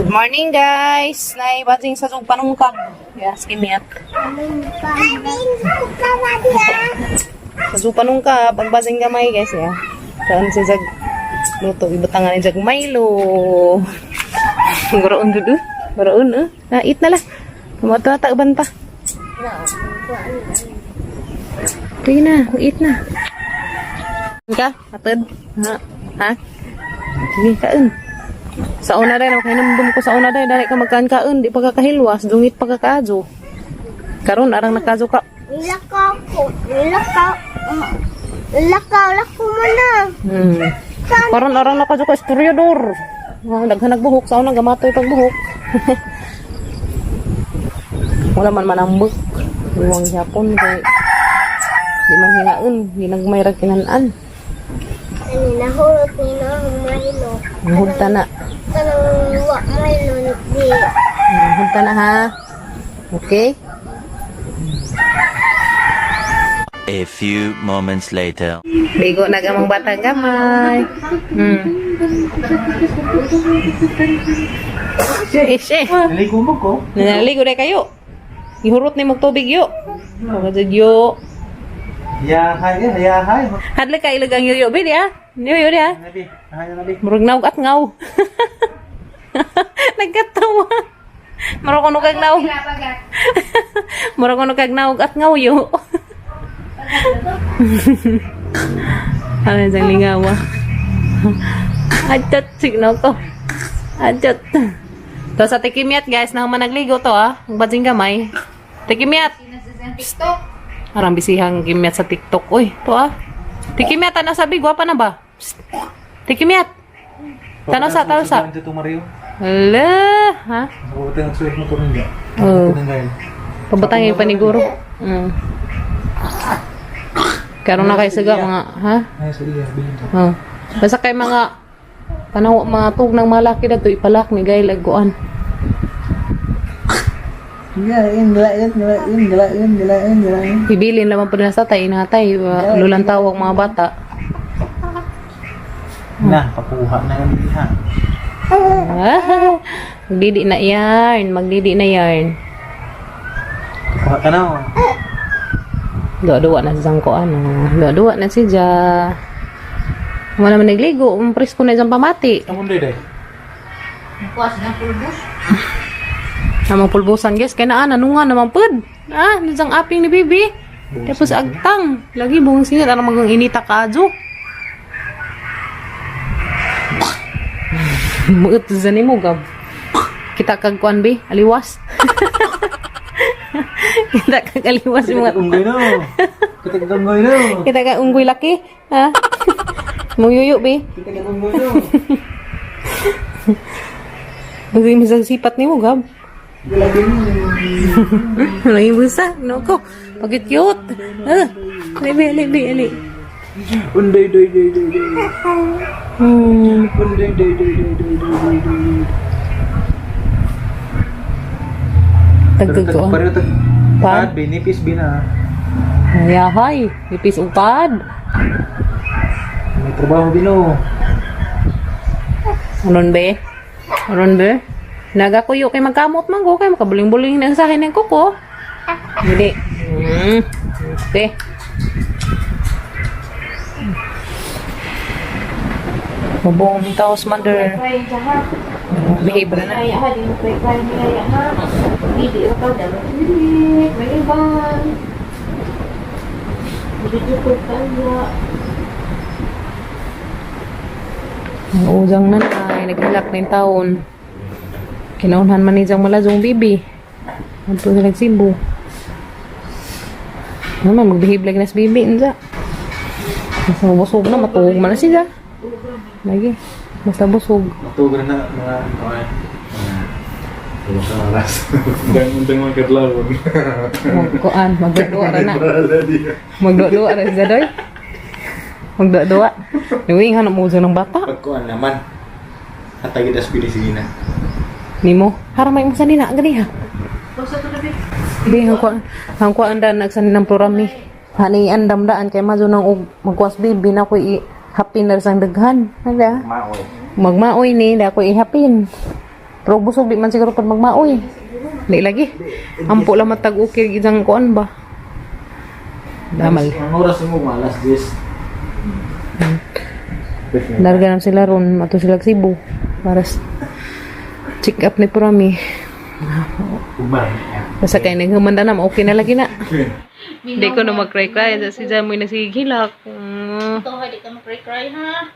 Good morning, guys. Naibazing sa sug panungkag. Yes, kimiat. Sa sug panungkag, pagbazing gamay, guys, ya. Saan si sag luto ibutangan ni jag Milo. Goroon dudu. Goroon, Na eat na lah. Kumato ta uban pa. Sige na, eat na. Ka, atid. Ha? Sige, kain. Sa una rin, okay nambum ko sa una rin, dahil ka magkaan-kaan, di pa kakahilwas, dungit pa kakaadyo. Karon arang nakaadyo ka. Lakaw mo na. Karon arang nakaadyo ka, istoryador. Daghan nagbuhok, sa una gamatoy pagbuhok. Wala man manambuk. Iwang Japon, kay di man hinaon, di nagmayrag kinanaan. Nahulot ni na Milo. Nahulta na. Kanang wa Milo di. Nahulta na ha. Okay? A few moments later. Ligo na gamang batang gamay. Ishe. Naligo mo ko? Naligo na kayo. Ihurot ni mong tubig yo. Magajud yo. Hayahay. Hadli ka ilagang yo bidi ha. Yo dia. Nabi, nabi. Murag naug at ngaw. Nagkatawa. Murag kuno kag naug. Murag kuno kag naug at ngaw yo. Ano jang lingawa. Adjot signo ko. Adjot. To sa tikimiat guys, na managligo to Magbadjing gamay. Tikimiat. Arang bisihang gimiat sa TikTok. Uy, to Tikimiat, ano sabi? Gwapa na ba? Psst. Tikimiat. Tanaw sa. Ito Mario. Hala, ha? Buti ang suwit mo ko rin dyan. Oo. Pabutangin pa ni Guro. Karon na kayo saga mga, ha? Ay, sige, bilhin ko. Basta kay mga panaw mga tug ng malaki na to ipalak ni gay laguan. Galain. Ibilin naman po na sa tay inatay, lulang tawag mga bata. Na, pakuha na yung bilihan. Magdidi na yarn. Pakuha ka na. Dua-dua na si Sangkoan. Dua-dua na si Ja. Wala man nagligo, presko na isang pamati. Ang mundo day. Namang pulbusan guys, kaya nanunga naman pud. Nisang aping ni Bibi. Tapos agtang. Lagi buong sinit, ano magang inita ka adyo. Buot sa ni mo, Gab. Kita kag kuan bi, aliwas. Kita kag aliwas mga. Kita kag unggoy laki, ha? Muyuyo bi. Bagay misang sipat ni mo, Gab. Lagi busa, no ko. Pagit cute. Ali. Unday. Tagtagtuan. Pad, binipis bina. Yahay, ipis upad. May trabaho bino. Aron be? Nagakuyo kay magkamot man ko kay makabuling-buling na sa akin ng kuko. Hindi. Okay. Mabong taos mother. Behave na. Ang ujang nanay, naghilak na yung taon. Kinaunhan man niyang malazong bibi. Anto sa nagsibo. Naman, magbihib lagi na sa bibi. Basta busog na, matuhog man na siya. Lagi, basta busog. Matugar na mga tulong sa oras. Undang mga kadlawon. Magkuan, magdua na. Magdua na siya doy. Magdua. Nuwing hanap mo ng bata. Pagkuan naman. Hatagid as pili sige na. Nimo, haramay mo sa nina, gani ha. Di, ang kuan dan nagsanin ng programi. Hani andam daan kay mazo nang magkuas bibi na ko hapin na sang daghan. Hala. Maoy. Magmaoy ni da ko ihapin. Pero busog di man siguro pag magmaoy. Di lagi. Ampo lang matag ukir gidang kuan ba. Damal. Ang oras mo, malas 10. Larga na sila ron, ato sila Cebu. Para check up ni Purami. Umang. Basta kayo naghumanda na, okay na lagi na. Hindi ko na mag-cry-cry. Si Jamoy nasigilak. Ito, hindi ka mag-cry-cry ha.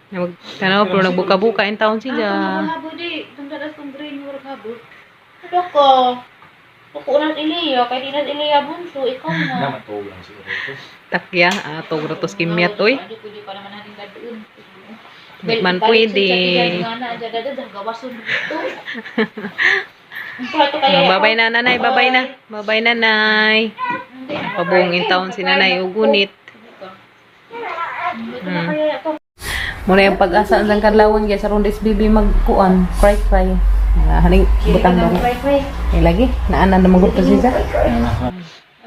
Tanaw, pero nagbuka-buka yung taon si Ang Ja. mahabo di. Itong daras kong green, murag habo. Ito ko. Tukunan Iliya, kaya di na Iliya bunso, ikaw na. Naman to lang siguro ito. Takya, ato gratos kimyat, oy. Ado, pwede pa naman natin gadoon. Di man pwede. Babay na nanay, babay na. Babay nanay. Pabuong taon si nanay ugunit. Muna yung pag-asa ng kadlawon guys, aron this baby magkuan, cry. Haning butang mo. Eh lagi, naanan na maguto siya.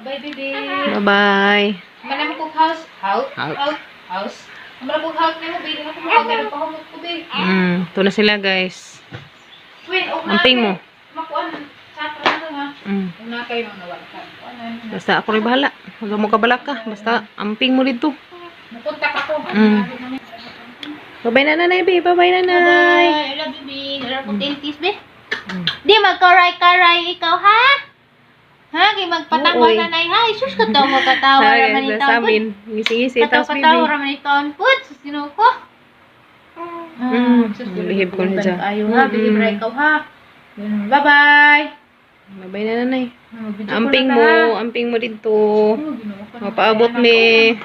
Bye, baby. Bye-bye. Manam ko house. House. Manam ko house niyo, baby. Ako magkakaroon pa ako ko, baby. Ito na sila guys. Wait, Amping mo. Makuan. Sakra na ha. Una kayo nang nawala ka. Basta ako rin bahala. Huwag mo kabala ka. Basta amping mo dito. Napunta ka ko. Bye-bye na nanay, babe. Bye-bye nanay. I love you, baby. Wala ko tintis, be. Di magkaray-karay ikaw, ha? Ha? Kaya magpatawa Uy. nanay, ha? Isus ka daw magkatawa Hi, raman guys, ito. sa amin. Ngisi-ngisi. Tapos Katawa-katawa baby. raman ito. Put, sus ko. Sus, Behave ko na dyan. Ayaw ha, behave ra ikaw, ha? Bye-bye. Bye-bye na nanay. Video ko Amping na mo. ta, ha? Amping mo dito. Mapaabot me.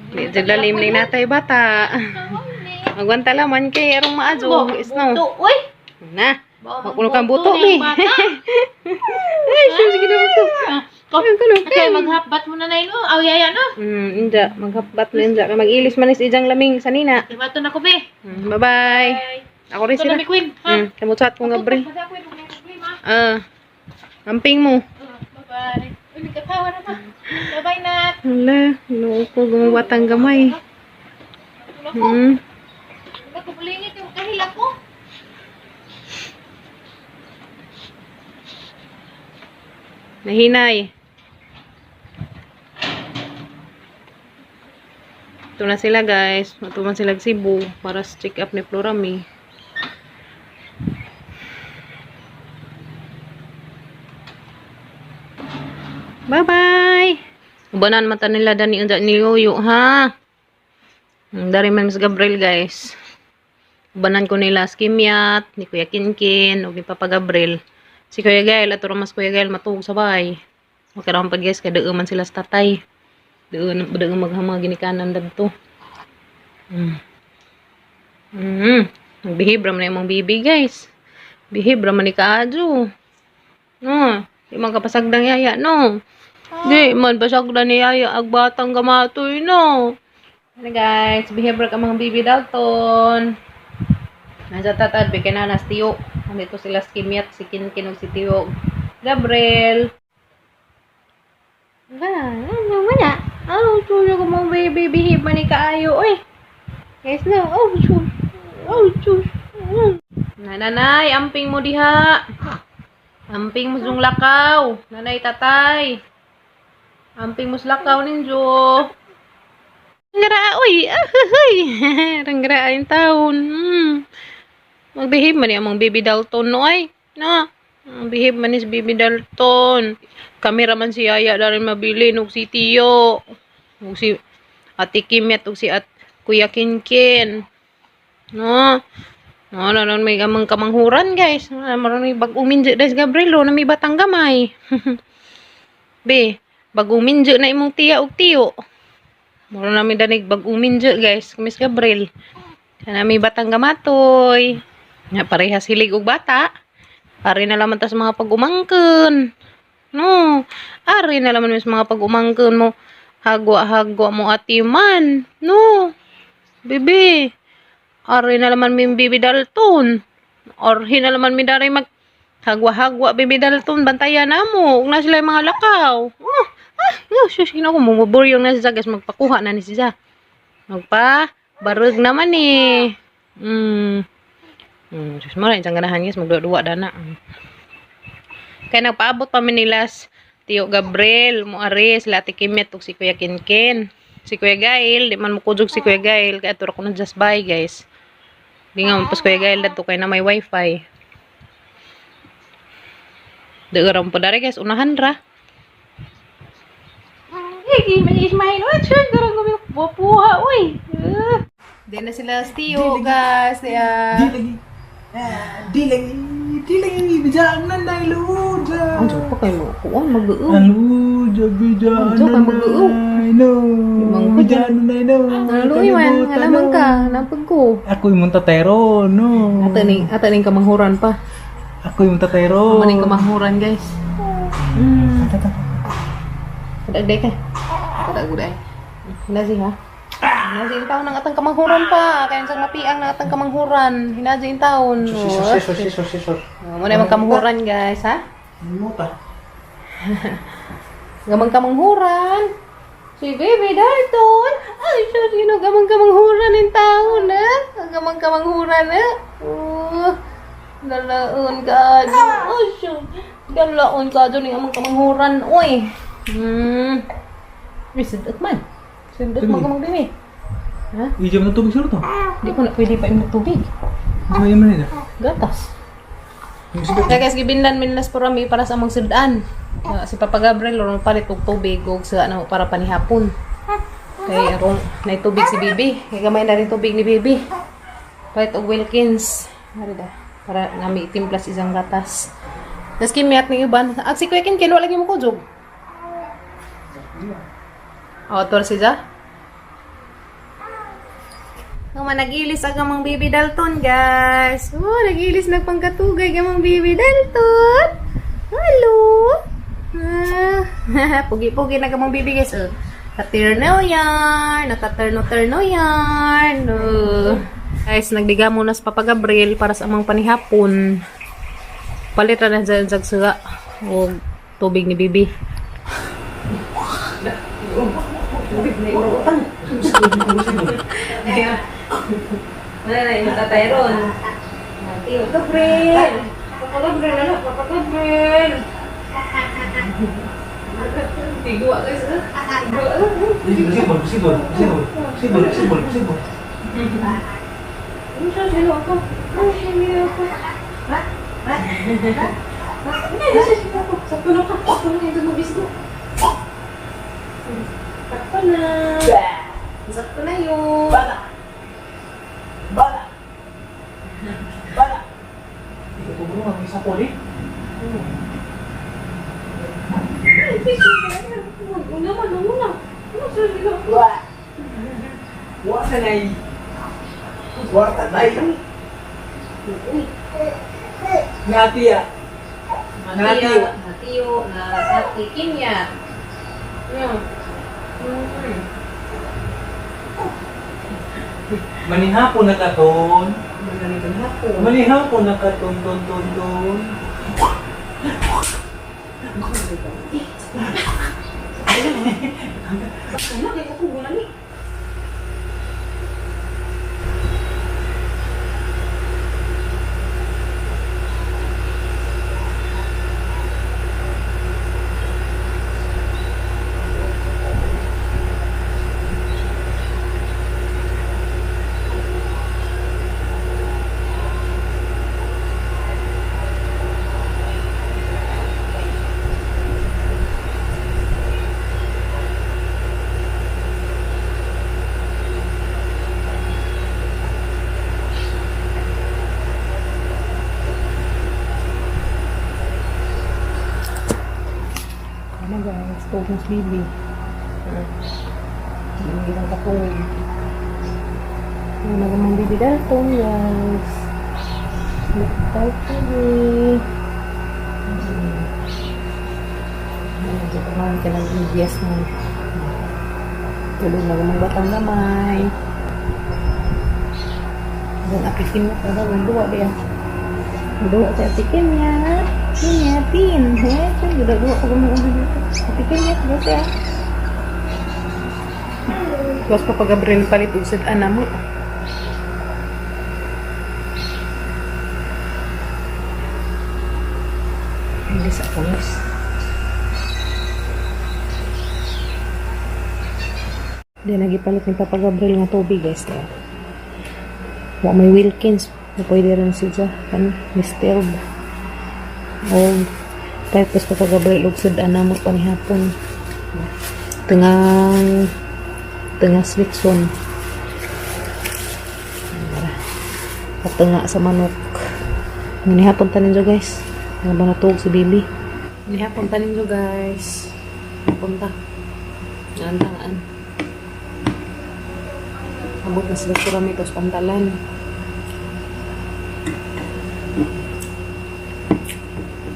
Medyo lalim na natay bata. Magwanta laman kay arong maadyo. Is no. Uy! Na. Makulo kang buto, be. Ay, sige na buto. Okay, maghapat mo na no? Aw, yaya, no? Inja. Maghabat na inja. Mag-ilis manis ijang laming sanina. Diba ito na ko, be? Bye-bye. Ako rin Ito sila. na, be, Queen, ha? Kamutsat kong Gabriel. Basta, Queen, huwag na Queen, ha? Amping mo. Bye-bye. Uy, nagkatawa na ka. Bye-bye na. Hala, loko, gumawatang gamay. Ba't kupulingit yung kahila ko? Nahinay. Ito na sila guys. Matuman sila Cebu para sa check up ni Florami. Bye-bye! Ubanan mata nila dani unja ni Yoyo, ha? Dari man Miss Gabriel guys. Ubanan ko nila skimyat, ni Kuya Kinkin, o ni Papa Gabriel. Si Kuya Gael, ato mas Kuya Gael matug sa bahay. Magkaroon pa guys, kada man sila sa tatay. Doon maghama ginikanan dadto. Behave raman yung mga bibi guys. Behave raman ni Kaadyo. No, di man kapasagdang yaya, no. Di man pasagdan ni yaya ag batang gamatoy, no. Ano guys, behave ra ka mga bibi Dalton. Nasa tatad, bigyan na nas Tiyo. Nandito sila skimyat, si Kinkin ug si Tiyo. Gabriel. Ano man na? Oh, chulo ko mong baby, behave man ni kaayo, oy. Guys, no. Oh, chulo. Oh, chulo. Nanay, amping mo diha. Amping mo sung lakaw. Nanay, tatay. Amping mo lakaw ninjo. Ranggara, oy. Ahuy. Ranggara yung taon. Mag-behave man yung mga baby Dalton, no, ay. No. Behave man is baby Dalton. Kamera man si Yaya darin mabili nung si Tiyo. Nung si Ate Kimet nung si Kuya Kinkin. No. No, may gamang kamanghuran guys. Maroon may bagong minjo guys Gabrielo na may batang gamay. Be, bagong minjo na imong tiya ug tiyo. Maroon na may danig bagong minjo guys, Miss Gabriel. Kana may batang gamatoy. Nga parehas hilig og bata. Ari na laman tas mga pag-umangken. No, ari na laman mas mga pag-umangken mo. Hagwa mo atiman. No, bebe. Ari na laman mi bibi Dalton. Or hina naman mi dari mag hagwa bibi Dalton bantayan namo. Ug na sila yung mga lakaw. Shush, ko mo buryong na siya guys, magpakuha na ni siya. Magpa barug naman eh. Sus mo rin, siyang ganahan guys, magduwa dana. Kaya nagpaabot pa minilas, Tiyo Gabriel, Muaris, Lati Kimet, ug si Kuya Kinkin. Si Kuya Gail, di man mukudjog si Kuya Gail, kaya turo ko na just buy guys. Di nga, pas Kuya Gail, dato kayo na may wifi. Dagaram po dari guys, unahan ra. Hey, Ismail, what siya? Garang kami buha, uy. Di na sila Tiyo guys. Di lagi bijaan na lud. Ang joke pa kayo, kuwan, mag-uong. Lud, bijaan Ang joke pa, mag-uong. no. Bijaan na no. Naluiwan, nga naman ka, napag ko. Ako yung tatero, no. Ata ning kamanghuran pa. Ako yung tatero. Maning kamanghuran guys. Kadagday ka. Kadagday. Hinazi ha? Hinazi yung taon ng atang kamanghuran pa. Kaya sa mapiang ng atang kamanghuran. Hinazi yung taon. Sisor. Muna yung kamanghuran guys ha? Muta. Gamang kamanghuran. Si Baby Dalton. Ay, siya sino gamang kamanghuran yung taon ha? Gamang kamanghuran ha? Dalaon ka dyan. Oh, siya. Dalaon ka dyan yung amang kamanghuran. Uy. May sindot man. Sindot man kamang bimi. Ha? Ijam na tubig sir to. Di ko na pwede pa yung tubig. Ano yung manila? Gatas. Kaya guys, gibinlan minlas po rami para sa amang sudan. Si Papa Gabriel, lorong palit og tubig og sa ano, para panihapon. Kaya arong na tubig si Bibi. Kaya gamay na rin tubig ni Bibi. Palit og Wilkins. Harida. Para nami itim plus isang gatas. Tapos kimiat ng iban. At si Kuya Kinkin, wala lagi mo kujog. O, tor si Ja. Nagilis ang gamang Baby Dalton, guys. Oh, nagilis nagpangkatugay gamang Baby Dalton. Hello. Pugi-pugi na gamang Baby, guys. Oh. Katirno yarn. Nakaterno-terno yarn. Oh. Guys, nagdiga muna sa Papa Gabriel para sa amang panihapon. Palit na dyan sa o tubig ni Bibi. Tubig na iurutang. Wala na yung tatay ron. Tiyo Gabriel. Papa Gabriel, ano? Papa Gabriel. Tigwa guys. Sibol. Ano siya? Sino ako? Ano siya? Sino ako? Ha? Hindi siya ako. Sakto na ka. Sakto na yung tumabis mo. Sakto na. Sakto na yun. Bala. Ito po mo ang isa po rin. Una. Ano siya? Sino ako? Wata na yun. Ngatiya. Natiyo. Kimya. Manihapon na katon. Manihapon na katon. Ano? Kaya ako gula ni. Ano guys, stove mas Bibi. Hindi lang kapong. Ano nagamang Baby Dalton guys. Tayo pwede. Medyo pamahan ka ng EBS mo. Tulog nagamang batang gamay. Doon apikin mo ka daw. Dua dia. Dua sa apikin niya. Ingatin, kan udah dua pagumuan dito. Apikin niya terus ya. Terus Papa Gabriel palit usad ana mo. Alis ako guys. Di nagipalit ni Papa Gabriel nga tubig guys. Wa may Wilkins. Pwede rin siya. Kan, Mr. Old. Tapos Papa Gabriel ugsad anamot panihapon. Tengah sweet zone. Tengah sa manok. Nihapon tanin jo guys. Nga ba natug si Bibi? Nihapon tanin jo guys. Punta. Nantangan. Abot na sila kuramitos pantalan.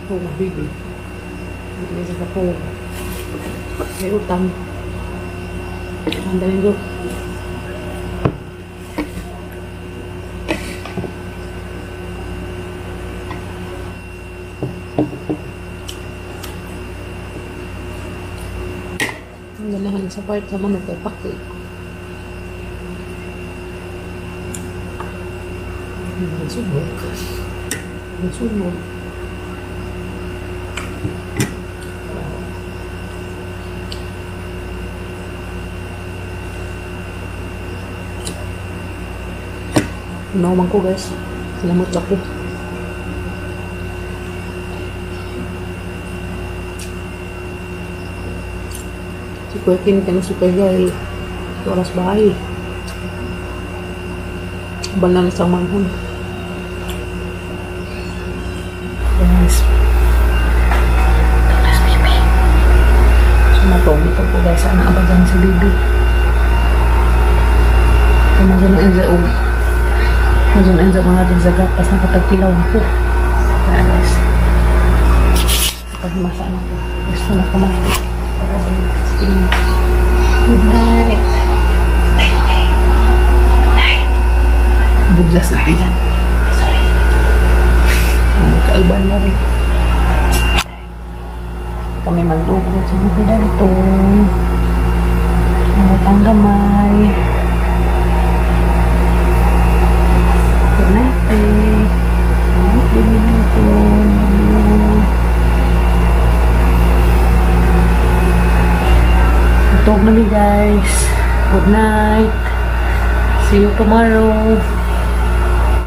Oh, Bibi. Bibi sa kapo. May utang. Pantalan jo. Ang ganahan sa part sa manok ay paki. Nasubok. Nasubok. Naman ko guys. Salamat ako. Si Kuya Kim ka na si Kuya Gary. Oras bahay. Balang isang manghon. Guys. Takas baby. Sumatong ito po guys. Sana abagan si baby. Kumagano ang zaog. Kumagano ang zaog mga din sa gapas na katagpilaw ako. Kaya guys. Paghimasaan ako. Gusto na kumahit. Good night. Buglas na yan. Kaalban na rin. Kami magdugod sa mga ganito. Ang gamay. Good night eh. Good night eh. Tulog na guys. Good night. See you tomorrow.